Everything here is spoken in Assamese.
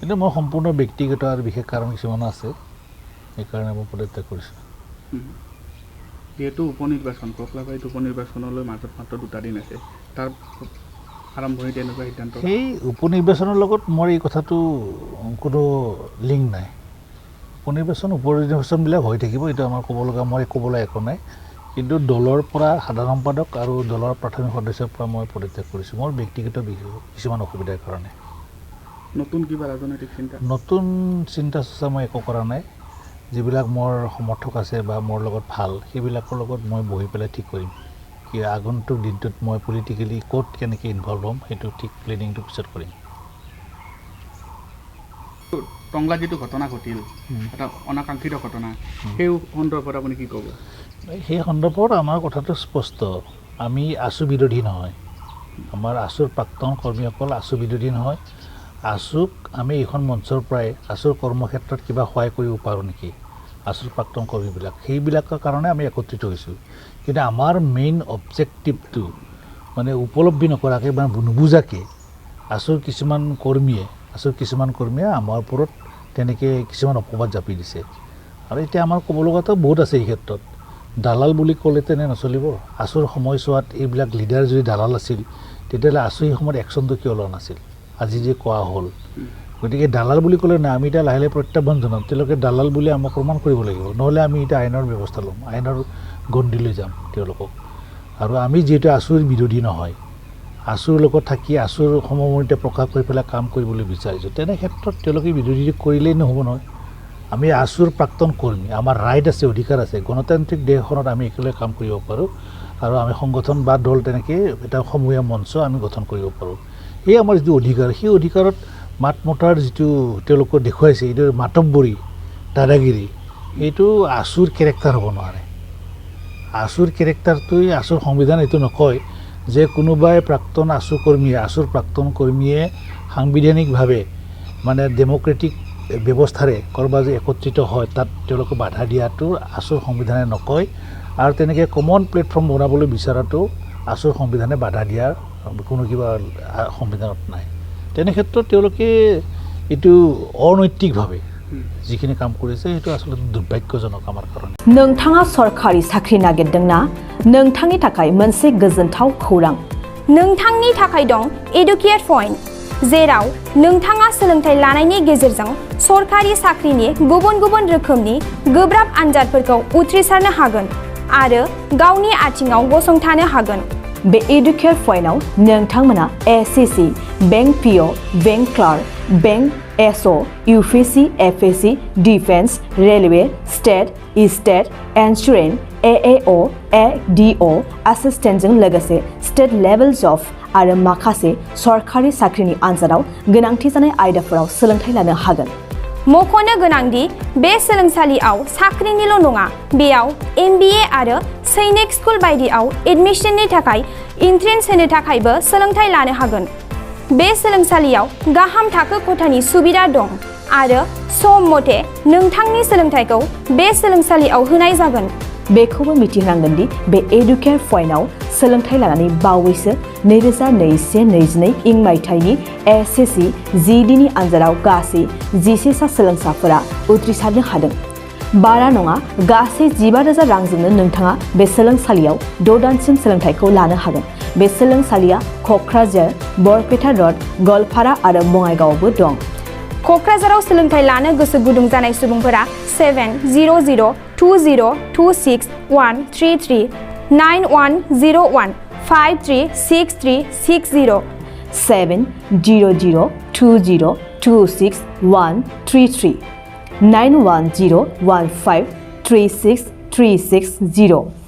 কিন্তু মই সম্পূৰ্ণ ব্যক্তিগত আৰু বিশেষ কাৰণ কিছুমান আছে সেইকাৰণে মই পদত্যাগ কৰিছোঁ যেহেতু উপনিৰ্বাচন ককলাবাৰীত উপনিৰ্বাচনলৈ মাজত মাত্ৰ 2টা দিন আছে তাৰ আৰম্ভণিতে এনেকুৱা সিদ্ধান্ত সেই উপনিৰ্বাচনৰ লগত মোৰ এই কথাটো কোনো লিংক নাই উপনিৰ্বাচনবিলাক হৈ থাকিব এইটো আমাৰ ক'ব লগা মই ক'বলৈ একো নাই কিন্তু দলৰ পৰা সাধাৰণ সম্পাদক আৰু দলৰ প্ৰাথমিক সদস্যৰ পৰা মই পদত্যাগ কৰিছোঁ মোৰ ব্যক্তিগত কিছুমান অসুবিধাৰ কাৰণে নতুন কিবা ৰাজনৈতিক চিন্তা নতুন চিন্তা চৰ্চা মই একো কৰা নাই যিবিলাক মোৰ সমৰ্থক আছে বা মোৰ লগত ভাল সেইবিলাকৰ লগত মই বহি পেলাই ঠিক কৰিম কি আগন্তুক দিনটোত মই পলিটিকেলি ক'ত কেনেকৈ ইনভলভ হ'ম সেইটো ঠিক প্লেনিংটো পিছত কৰিম টংলা যিটো ঘটনা ঘটিল এটা অনাকাংক্ষিত ঘটনা সেই সন্দৰ্ভত আপুনি কি ক'ব সেই সন্দৰ্ভত আমাৰ কথাটো স্পষ্ট আমি আছু বিৰোধী নহয় আমাৰ আছুৰ প্ৰাক্তন কৰ্মীসকল আছু বিৰোধী নহয় আছুক আমি এইখন মঞ্চৰ পৰাই আছুৰ কৰ্মক্ষেত্ৰত কিবা সহায় কৰিব পাৰোঁ নেকি আছুৰ প্ৰাক্তন কৰ্মীবিলাক সেইবিলাকৰ কাৰণে আমি একত্ৰিত হৈছোঁ কিন্তু আমাৰ মেইন অবজেক্টিভটো মানে উপলব্ধি নকৰাকৈ বা নুবুজাকৈ আছুৰ কিছুমান কৰ্মীয়ে আমাৰ ওপৰত তেনেকৈ কিছুমান অপবাদ জাপি দিছে আৰু এতিয়া আমাৰ ক'ব লগাটো বহুত আছে এই ক্ষেত্ৰত দালাল বুলি ক'লে তেনে নচলিব আছুৰ সময়ছোৱাত এইবিলাক লিডাৰ যদি দালাল আছিল তেতিয়াহ'লে আছু সেই সময়ত একশ্যনটো কিয় লোৱা নাছিল আজি যে কোৱা হ'ল গতিকে দালাল বুলি ক'লে নাই আমি এতিয়া লাহে লাহে প্ৰত্যাহ্বান জনাম তেওঁলোকে দালাল বুলি আমাক প্ৰমাণ কৰিব লাগিব নহ'লে আমি এতিয়া আইনৰ ব্যৱস্থা ল'ম আইনৰ গণ্ডিলৈ যাম তেওঁলোকক আৰু আমি যিহেতু আছুৰ বিৰোধী নহয় আছুৰ লগত থাকি আছুৰ সমমৰ্যাদা প্ৰকাশ কৰি পেলাই কাম কৰিবলৈ বিচাৰিছোঁ তেনে ক্ষেত্ৰত তেওঁলোকে বিৰোধী কৰিলেই নহ'ব নহয় আমি আছুৰ প্ৰাক্তন কৰ্মী আমাৰ ৰাইট আছে অধিকাৰ আছে গণতান্ত্ৰিক দেশখনত আমি একেলগে কাম কৰিব পাৰোঁ আৰু আমি সংগঠন বা দল তেনেকৈ এটা সমূহীয়া মঞ্চ আমি গঠন কৰিব পাৰোঁ এই আমাৰ যিটো অধিকাৰ সেই অধিকাৰত মাত মতাৰ যিটো তেওঁলোকক দেখুৱাইছে এইটো মাতব্বৰী দাদাগিৰি এইটো আছুৰ কেৰেক্টাৰ হ'ব নোৱাৰে আছুৰ কেৰেক্টাৰটোৱে আছুৰ সংবিধান এইটো নকয় যে কোনোবাই আছুৰ প্ৰাক্তন কৰ্মীয়ে সাংবিধানিকভাৱে মানে ডেম'ক্ৰেটিক ব্যৱস্থাৰে ক'ৰবাত যে একত্ৰিত হয় তাত তেওঁলোকে বাধা দিয়াটো আছুৰ সংবিধানে নকয় আৰু তেনেকৈ কমন প্লেটফৰ্ম বনাবলৈ বিচৰাটো আছুৰ সংবিধানে বাধা দিয়াৰ কোনো কিবা সংবিধানত নাই তেনে ক্ষেত্ৰত তেওঁলোকে এইটো অনৈতিকভাৱে যিখিনি কাম কৰিছে সেইটো আচলতে দুৰ্ভাগ্যজনক আমাৰ কাৰণে नोंथाङा सरकारि साख्रि नागिरदोंना नोंथांनि थाखाय मोनसे गोजोनथाव खौरां नोंथांनि थाखाय दं एडुकेट पॉइंट जेराव नोंथाङा सोलोंथाइ लानायनि गेजेरजों सरकारि साख्रिनि गुबुन गुबुन रोखोमनि गोब्राब आनजादफोरखौ उथ्रिसारनो हागोन आरो गावनि आथिङाव गसंथानो हागोन बे एडुकेट पॉइन्टआव नोंथांमोना SSC bank PO bank clerk bank SO UPSC FSC defence railway state insurance AAO ADO एसिस्टेन्टजों लोगोसे स्टेट लेभेल जब आरो माखासे सरकारि साख्रिनि आनजादाव गोनांथि जानाय आयदाफोराव सोलोंथाइ लानो हागोन मख'नो गोनांदि बे सोलोंसालियाव साख्रिनिल' नङा बेयाव एमबिए आरो सैनिक स्कुल बायदियाव एडमिशननि थाखाय एन्ट्रेन्स होनो थाखायबो सोलोंथाइ लानो हागोन बे सोलोंसालियाव गाहाम थाखो खथानि सुबिदा दं आरो सम मथे नोंथांनि सोलोंथाइखौ बे सोलोंसालियाव होनाय जागोन बेखौबो मिथिनांगोन दि बे एडुकेट पॉइन्टआव सोलोंथाइ लानानै बावैसो 2021-22 इं मायथाइनि एसएससी जिडिनि आनजादाव गासै 11 सा सोलोंसाफोरा उथ्रिसारनो हादों बारा नङा गासै 15,000 रांजोंनो नोंथाङा बे सोलोंसालियाव 6 दानसिम सोलोंथाइखौ लानो हागोन बे सोलोंसालिया क'क्राझार बरपेटा रड गलपारा आरो बङाइगावआवबो दं क'क्राझाराव सोलोंथाइ लानो गोसो गुदुं जानाय सुबुंफोरा 70026133133 9101 536360 70020261333 9101536360